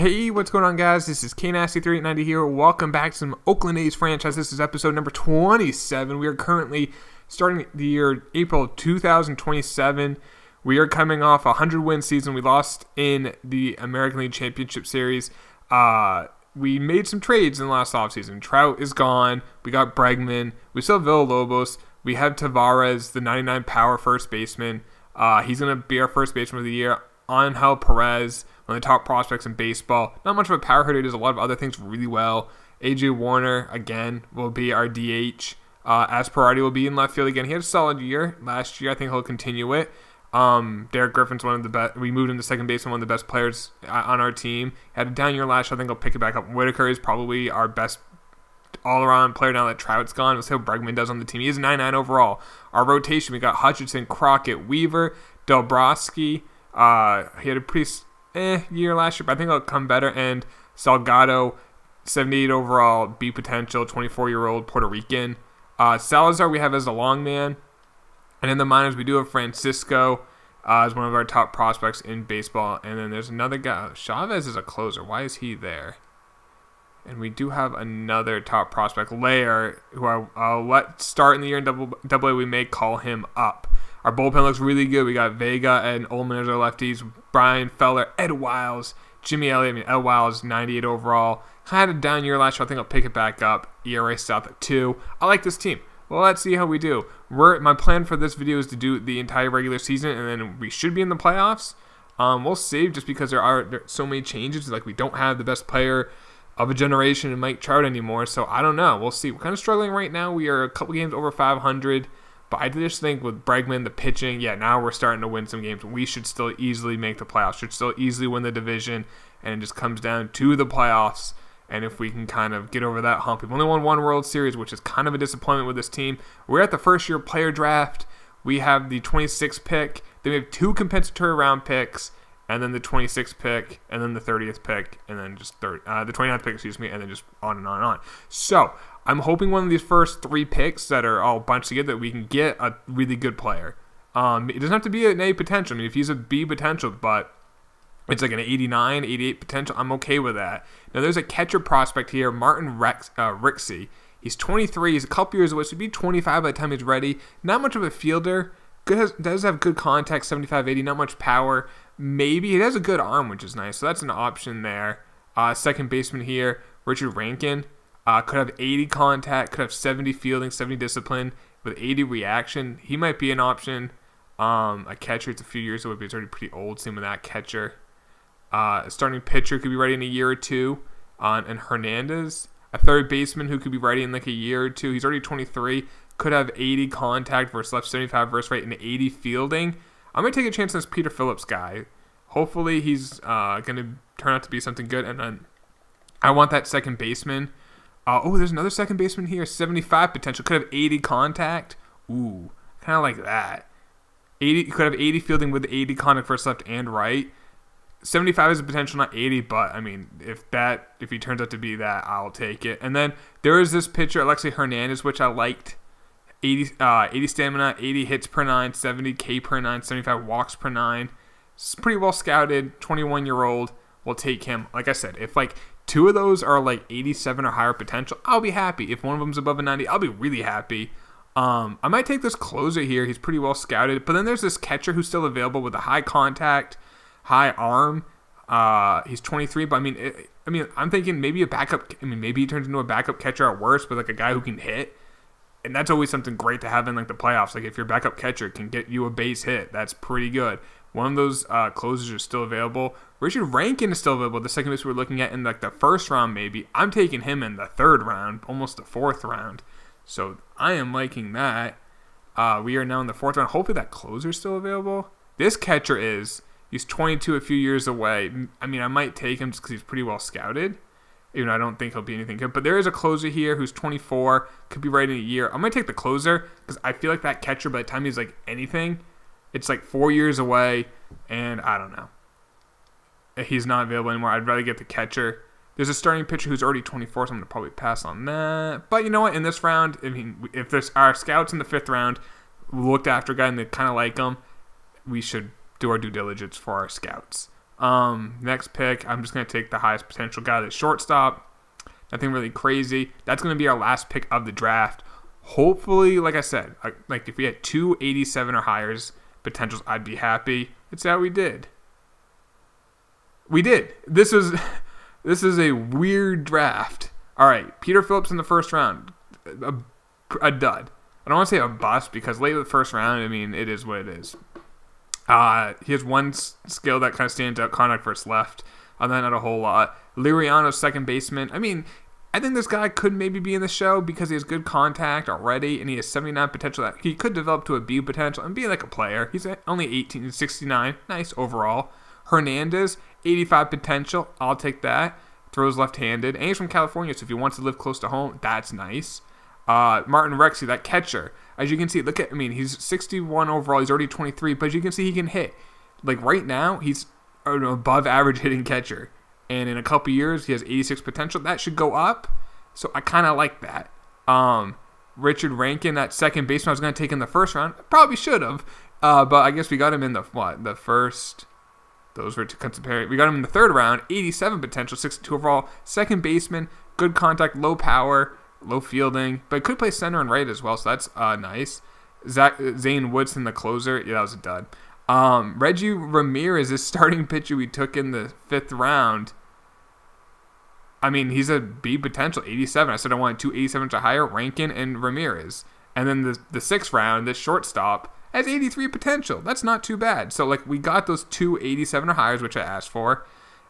Hey, what's going on, guys? This is KNasty3890 here. Welcome back to some Oakland A's franchise. This is episode number 27. We are currently starting the year April 2027. We are coming off a 100-win season. We lost in the American League Championship Series. We made some trades in the last offseason. Trout is gone. We got Bregman. We still have Villalobos. We have Tavares, the 99 power first baseman. He's going to be our first baseman of the year. Angel Perez, one of the top prospects in baseball. Not much of a power hitter. He does a lot of other things really well. A.J. Warner, again, will be our DH. Asperati will be in left field again. He had a solid year last year. I think he'll continue it. Derek Griffin's one of the best. We moved him to second base, one of the best players on our team. Had a down year last year. I think he'll pick it back up. Whitaker is probably our best all-around player now that Trout's gone. We'll see how Bregman does on the team. He is 9-9 overall. Our rotation, we got Hutchinson, Crockett, Weaver, Delbrosky. He had a pretty year last year, but I think it'll come better. And Salgado, 78 overall, B potential, 24-year-old Puerto Rican. Salazar we have as a long man. And in the minors, we do have Francisco as one of our top prospects in baseball. And then there's another guy. Chavez is a closer. Why is he there? And we do have another top prospect, Lair, who I'll let start in the year in Double A. We may call him up. Our bullpen looks really good. We got Vega and Ullman as our lefties. Brian Feller, Ed Wiles, Jimmy Elliott. Ed Wiles, 98 overall. Kind of a down year last year. I think I'll pick it back up. ERA south at 2. I like this team. Well, let's see how we do. My plan for this video is to do the entire regular season, and then we should be in the playoffs. We'll save just because there are so many changes. Like, we don't have the best player of a generation in Mike Trout anymore, so I don't know. We'll see. We're kind of struggling right now. We are a couple games over 500. But I just think with Bregman, the pitching, yeah, now we're starting to win some games. We should still easily make the playoffs. Should still easily win the division. And it just comes down to the playoffs. And if we can kind of get over that hump. We've only won one World Series, which is kind of a disappointment with this team. We're at the first-year player draft. We have the 26th pick. Then we have 2 compensatory round picks. And then the 26th pick. And then the 30th pick. And then just the 29th pick, excuse me. And then just on and on and on. So I'm hoping one of these first 3 picks that are all bunched together that we can get a really good player. It doesn't have to be an A potential. I mean, if he's a B potential, but it's like an 89, 88 potential, I'm okay with that. Now, there's a catcher prospect here, Martin Rixey. He's 23. He's a couple years away, so he'd be 25 by the time he's ready. Not much of a fielder. Does have good contact, 75, 80, not much power. Maybe. He has a good arm, which is nice, so that's an option there. Second baseman here, Richard Rankin. Could have 80 contact, could have 70 fielding, 70 discipline, with 80 reaction. He might be an option. A catcher, it's a few years away, but he's already pretty old. Same with that catcher. A starting pitcher could be ready in a year or 2. And Hernandez, a third baseman who could be ready in like a year or 2. He's already 23. Could have 80 contact versus left, 75 versus right, and 80 fielding. I'm going to take a chance on this Peter Phillips guy. Hopefully he's going to turn out to be something good. And then I want that second baseman. There's another second baseman here. 75 potential. Could have 80 contact. Ooh, kind of like that. 80 could have 80 fielding with 80 contact first, left, and right. 75 is a potential, not 80. But I mean, if he turns out to be that, I'll take it. And then there is this pitcher, Alexi Hernandez, which I liked. 80 stamina, 80 hits per 9, 70 K per 9, 75 walks per 9. It's pretty well scouted. 21-year-old. We'll take him. Like I said, if like 2 of those are like 87 or higher potential, I'll be happy. If one of them's above a 90, I'll be really happy. I might take this closer here. He's pretty well scouted. But then there's this catcher who's still available with a high contact, high arm. He's 23, but I'm thinking maybe a backup. I mean, maybe he turns into a backup catcher at worst, but like a guy who can hit. And that's always something great to have in like the playoffs. Like if your backup catcher can get you a base hit, that's pretty good. One of those closers are still available. Richard Rankin is still available. The second base we're looking at in like the first round maybe. I'm taking him in the 3rd round, almost the 4th round. So I am liking that. We are now in the 4th round. Hopefully that closer is still available. This catcher is. He's 22, a few years away. I mean, I might take him just because he's pretty well scouted. Even though I don't think he'll be anything good. But there is a closer here who's 24. Could be right in a year. I'm going to take the closer because I feel like that catcher, by the time he's like anything, it's like 4 years away. And I don't know. He's not available anymore. I'd rather get the catcher. There's a starting pitcher who's already 24, so I'm going to probably pass on that. But you know what? In this round, I mean, if there's our scouts in the 5th round looked after a guy and they kind of like him, we should do our due diligence for our scouts. Next pick, I'm just going to take the highest potential guy, the shortstop. Nothing really crazy. That's going to be our last pick of the draft. Hopefully, like I said, like if we had 287 or higher potentials, I'd be happy. It's how we did. We did. This is a weird draft. All right, Peter Phillips in the first round, a dud. I don't want to say a bust because late in the first round, I mean, it is what it is. He has one skill that kind of stands out, contact versus left, and then not a whole lot. Liriano, second baseman. I mean, I think this guy could maybe be in the show because he has good contact already, and he has 79 potential that he could develop to a B potential and be like a player. He's only 18 and 69. Nice overall. Hernandez, 85 potential. I'll take that. Throws left-handed. And he's from California, so if he wants to live close to home, that's nice. Martin Rexy, that catcher. As you can see, he's 61 overall. He's already 23, but as you can see, he can hit. Like right now, he's an above average hitting catcher. And in a couple years, he has 86 potential. That should go up. So I kind of like that. Richard Rankin, that second baseman I was going to take in the first round. Probably should have. But I guess we got him in the first. Those were to compare. We got him in the third round. 87 potential, 62 overall. Second baseman, good contact, low power, low fielding. But could play center and right as well, so that's nice. Zane Woodson, the closer. Yeah, that was a dud. Reggie Ramirez is starting pitcher we took in the 5th round. I mean, he's a B potential, 87. I said I wanted 287 to higher, Rankin and Ramirez. And then the 6th round, this shortstop, has 83 potential. That's not too bad. So, we got those 287 or higher, which I asked for.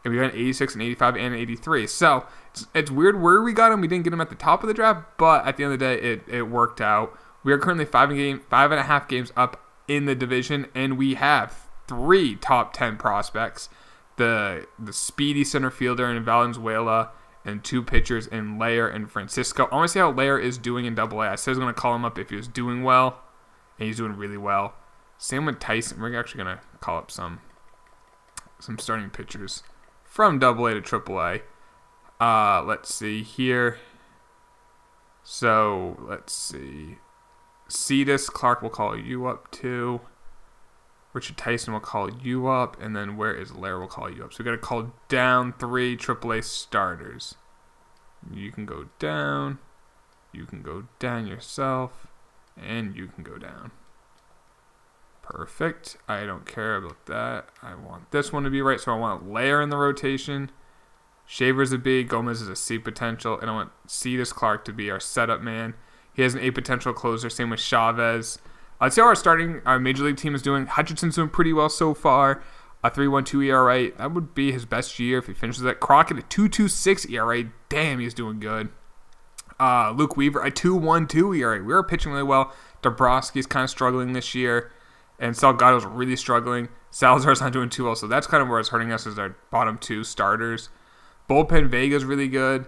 And we got an 86, an 85, and an 83. So, it's weird where we got him. We didn't get him at the top of the draft, but at the end of the day, it worked out. We are currently 5.5 games up in the division, and we have 3 top 10 prospects. The speedy center fielder in Valenzuela, and 2 pitchers in Lair and Francisco. I want to see how Lair is doing in AA. I said I was going to call him up if he was doing well, and he's doing really well. Same with Tyson. We're actually going to call up some starting pitchers from AA to AAA. Let's see here. So, let's see. Cetus Clark will call you up too. Richard Tyson will call you up. And then where is Lair will call you up. So we got to call down 3 AAA starters. You can go down. You can go down yourself. And you can go down. Perfect. I don't care about that. I want this one to be right. So I want Lair in the rotation. Shaver's a B. Gomez is a C potential. And I want Cetus Clark to be our setup man. He has an A potential closer. Same with Chavez. I'd say our major league team is doing. Hutchinson's doing pretty well so far. A 3.12 ERA. That would be his best year if he finishes that. Crockett, a 2.26 ERA. Damn, he's doing good. Luke Weaver, a 2.12 ERA. We were pitching really well. Dabrowski's kind of struggling this year. And Salgado's really struggling. Salazar's not doing too well. So that's kind of where it's hurting us as our bottom 2 starters. Bullpen, Vega's really good.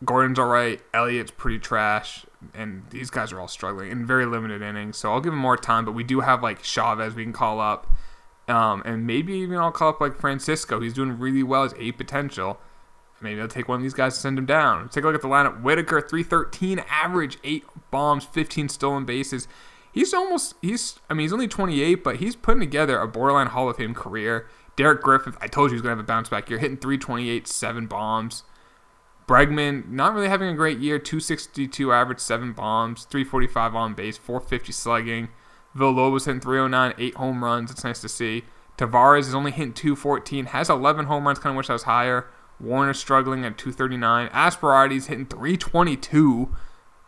Gordon's all right. Elliott's pretty trash. And these guys are all struggling in very limited innings. So I'll give him more time. But we do have Chavez we can call up. And maybe even I'll call up Francisco. He's doing really well as A potential. Maybe I'll take one of these guys to send him down. Take a look at the lineup. Whitaker, 313 average, 8 bombs, 15 stolen bases. He's only 28, but he's putting together a borderline Hall of Fame career. Derek Griffith, I told you he was going to have a bounce back year, hitting 328, 7 bombs. Bregman, not really having a great year, 262 average, 7 bombs, 345 on base, 450 slugging. Villalobos hitting 309, 8 home runs. It's nice to see. Tavares is only hitting 214, has 11 home runs, kind of wish I was higher. Warner struggling at 239. Asperati's hitting 322,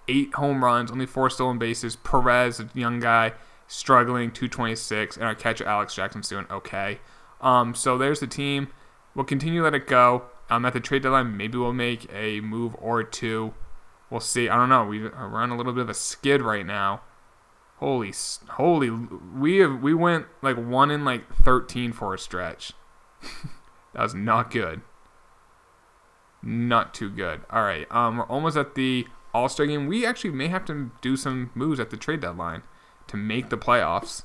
8 home runs, only 4 stolen bases. Perez, a young guy, struggling, 226. And our catcher, Alex Jackson's doing okay. So there's the team. We'll continue to let it go. At the trade deadline, maybe we'll make a move or 2. We'll see. I don't know. We're on a little bit of a skid right now. Holy! We went 1 in 13 for a stretch. That was not good. Not too good. All right. We're almost at the All-Star game. We actually may have to do some moves at the trade deadline to make the playoffs.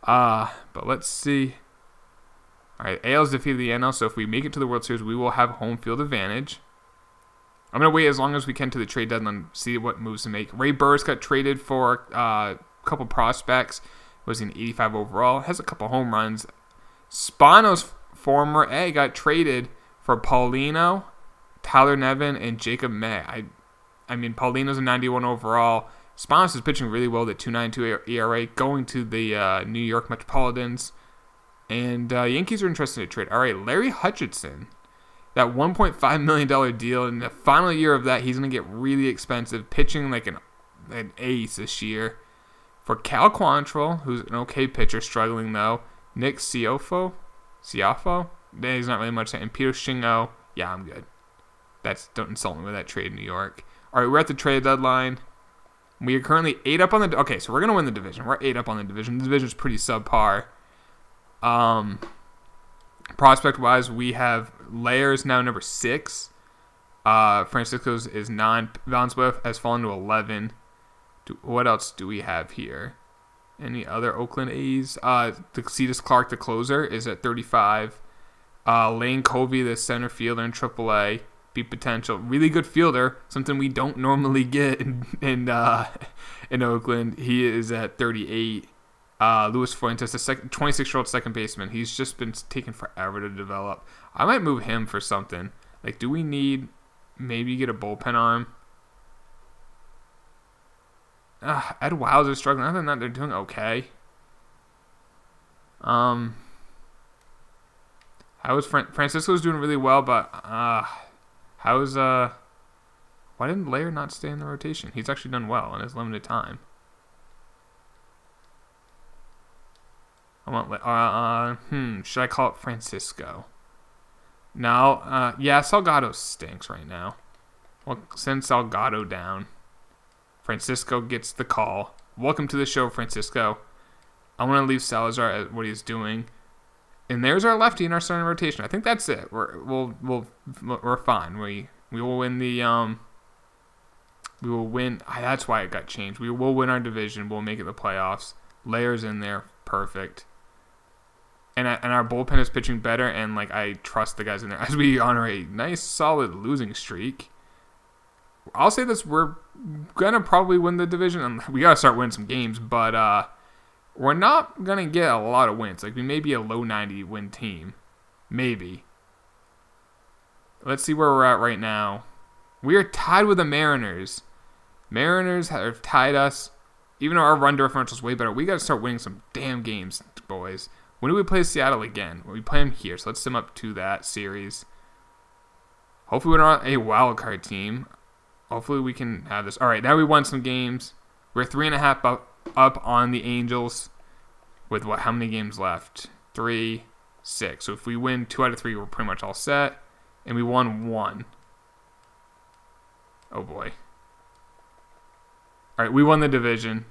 But let's see. All right, AL's defeated the NL, so if we make it to the World Series, we will have home field advantage. I'm going to wait as long as we can to the trade deadline, see what moves to make. Ray Burris got traded for a couple prospects. Was an 85 overall. Has a couple home runs. Spanos former A got traded for Paulino, Tyler Nevin, and Jacob May. I mean, Paulino's a 91 overall. Spanos is pitching really well at 2.92 ERA, going to the New York Metropolitans. And Yankees are interested in trade. All right, Larry Hutchinson, that $1.5 million deal. In the final year of that, he's going to get really expensive, pitching like an ace this year. For Cal Quantrill, who's an okay pitcher, struggling though. Nick Ciafo? He's not really much. And Peter Shingo. Yeah, I'm good. Don't insult me with that trade in New York. All right, we're at the trade deadline. We are currently 8 up on the... Okay, so we're going to win the division. We're 8 up on the division. The division's pretty subpar. Prospect-wise, we have Layers now number 6. Francisco's is 9. Valenzuela has fallen to 11. What else do we have here? Any other Oakland A's? Cetus Clark, the closer, is at 35. Lane Covey, the center fielder in AAA. Peak potential. Really good fielder. Something we don't normally get in Oakland. He is at 38. Luis Fuentes, the 26-year-old second baseman. He's just been taking forever to develop. I might move him for something. Like, do we need maybe get a bullpen arm? Ed Wiles is struggling. Other than that, they're doing okay. How is Francisco's doing really well, but how is why didn't Lair not stay in the rotation? He's actually done well in his limited time. Should I call it Francisco? No. Yeah, Salgado stinks right now. Well, send Salgado down. Francisco gets the call. Welcome to the show, Francisco. I want to leave Salazar at what he's doing. And there's our lefty in our starting rotation. I think that's it. We're fine. We will win the we will win. That's why it got changed. We will win our division. We'll make it the playoffs. Layers in there, perfect. And our bullpen is pitching better. And like I trust the guys in there as we honor a nice solid losing streak. I'll say this: we're gonna probably win the division, and we gotta start winning some games. But we're not gonna get a lot of wins. Like we may be a low 90 win team, maybe. Let's see where we're at right now. We are tied with the Mariners. Mariners have tied us. Even though our run differential is way better, we gotta start winning some damn games, boys. When do we play Seattle again? Well, we play them here, so let's sim up to that series. Hopefully we're not a wild card team. Hopefully we can have this. All right, now we won some games. We're 3.5 up on the Angels with what? How many games left? 3, 6. So if we win 2 out of 3, we're pretty much all set. And we won 1. Oh boy. All right, we won the division.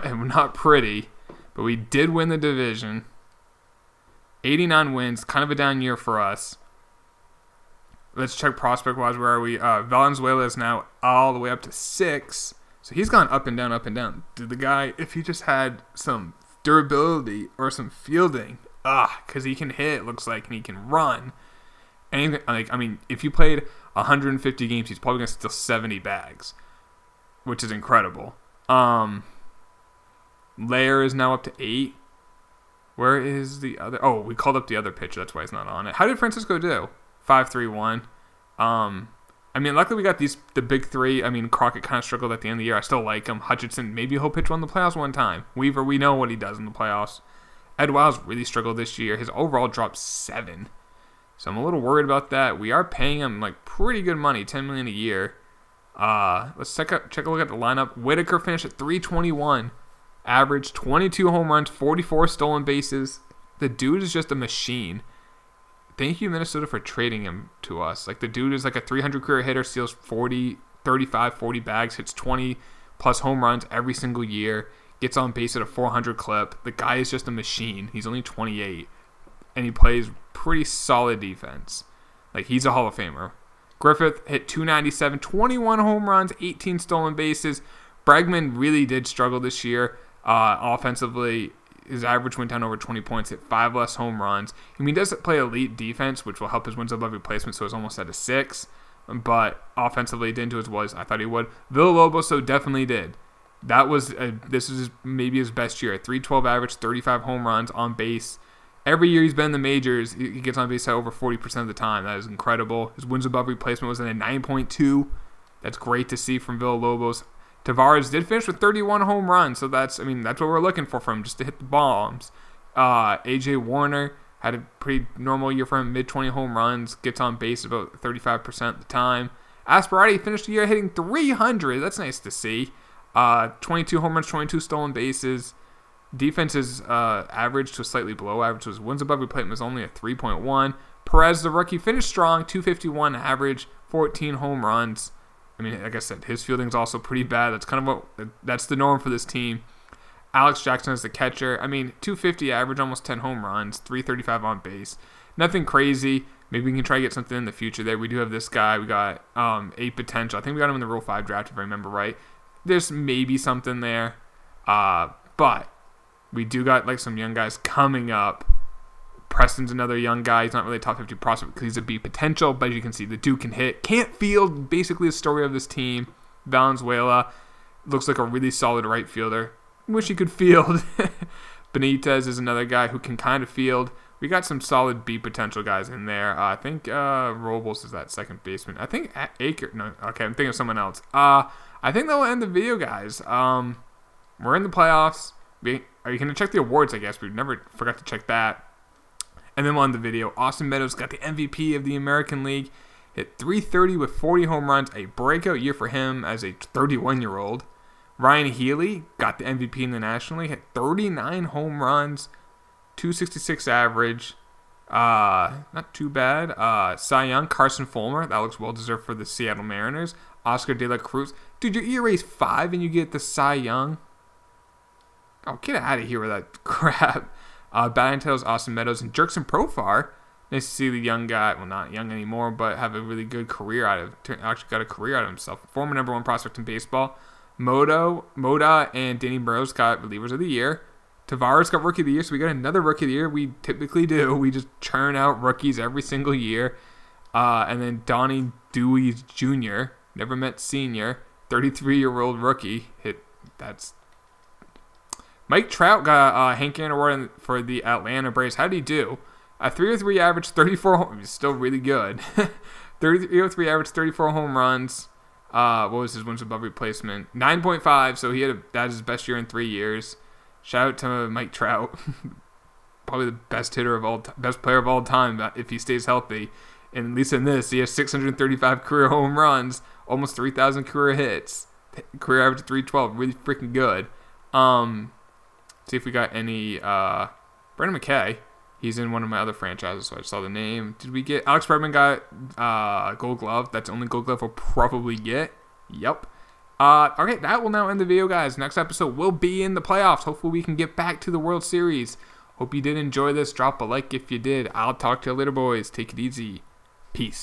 Not pretty, but we did win the division. 89 wins, kind of a down year for us. Let's check prospect-wise. Where are we? Valenzuela is now all the way up to 6. So he's gone up and down, up and down. Dude, the guy, if he just had some durability or some fielding, because he can hit, it looks like, and he can run. And I mean, if you played 150 games, he's probably going to steal 70 bags, which is incredible. Lair is now up to 8. Where is the other? Oh, we called up the other pitcher. That's why he's not on it. How did Francisco do? 5-3-1. I mean, luckily we got the big 3. I mean, Crockett kind of struggled at the end of the year. I still like him. Hutchinson, maybe he'll pitch one in the playoffs one time. Weaver, we know what he does in the playoffs. Ed Wiles really struggled this year. His overall dropped 7. So I'm a little worried about that. We are paying him like pretty good money, $10 million a year. Let's check a look at the lineup. Whitaker finished at 321. Average 22 home runs, 44 stolen bases. The dude is just a machine. Thank you, Minnesota, for trading him to us. Like, the dude is like a 300 career hitter, steals 40, 35, 40 bags, hits 20 plus home runs every single year, gets on base at a 400 clip. The guy is just a machine. He's only 28, and he plays pretty solid defense. Like, he's a Hall of Famer. Griffith hit 297, 21 home runs, 18 stolen bases. Bregman really did struggle this year. Offensively, his average went down over 20 points, hit 5 less home runs. I mean, he does play elite defense, which will help his wins above replacement, so it's almost at a 6. But offensively, he didn't do as well as I thought he would. Villalobos, so definitely did. This is maybe his best year. 312 average, 35 home runs on base. Every year he's been in the majors, he gets on base at over 40% of the time. That is incredible. His wins above replacement was in a 9.2. That's great to see from Villalobos. Tavares did finish with 31 home runs, so that's what we're looking for from him, just to hit the bombs. AJ Warner had a pretty normal year for him, mid-20 home runs, gets on base about 35% of the time. Asperati finished the year hitting 300. That's nice to see. 22 home runs, 22 stolen bases. Defense is average to slightly below average. So his wins above replacement was only a 3.1. Perez, the rookie, finished strong, 251 average, 14 home runs. I mean, like I said, his fielding's also pretty bad. That's the norm for this team. Alex Jackson is the catcher. I mean, 250 average, almost 10 home runs, 335 on base. Nothing crazy. Maybe we can try to get something in the future there. We do have this guy. We got a potential. I think we got him in the Rule 5 draft, if I remember right. There's maybe something there. But we do got like some young guys coming up. Preston's another young guy. He's not really a top 50 prospect because he's a B potential, but as you can see, the dude can hit. Can't field, basically the story of this team. Valenzuela looks like a really solid right fielder. Wish he could field. Benitez is another guy who can kind of field. We got some solid B potential guys in there. I think Robles is that second baseman. I think Aker. No, okay, I'm thinking of someone else. I think that'll end the video, guys. We're in the playoffs. You can check the awards, I guess. We never forgot to check that. And then we'll end the video. Austin Meadows got the MVP of the American League. Hit 330 with 40 home runs. A breakout year for him as a 31-year-old. Ryan Healy got the MVP in the National League. Hit 39 home runs. 266 average. Not too bad. Cy Young, Carson Fulmer. That looks well-deserved for the Seattle Mariners. Oscar De La Cruz. Dude, your ERA is 5 and you get the Cy Young. Oh, get out of here with that crap. Batting titles, Austin Meadows and Jerkson Profar. Nice to see the young guy, well, not young anymore, but have a really good career actually got a career out of himself. Former #1 prospect in baseball. Moda and Danny Burrows got relievers of the year. Tavares got rookie of the year, so we got another rookie of the year. We typically do. We just churn out rookies every single year. And then Donnie Dewey Jr., never met senior, 33-year-old rookie. That's Mike Trout got a Hank Aaron Award for the Atlanta Braves. How did he do? A 303 average, 34. He's still really good. 303 average, 34 home runs. What was his wins above replacement? 9.5. So that was his best year in 3 years. Shout out to Mike Trout, probably the best hitter of best player of all time if he stays healthy. And at least in this, he has 635 career home runs, almost 3,000 career hits, career average of 312. Really freaking good. See if we got any Brendan McKay. He's in one of my other franchises, so I saw the name. Did we get Alex Bregman got Gold Glove? That's the only Gold Glove we'll probably get. Yep. Okay, that will now end the video, guys. Next episode will be in the playoffs. Hopefully we can get back to the World Series. Hope you did enjoy this. Drop a like if you did. I'll talk to you later, boys. Take it easy. Peace.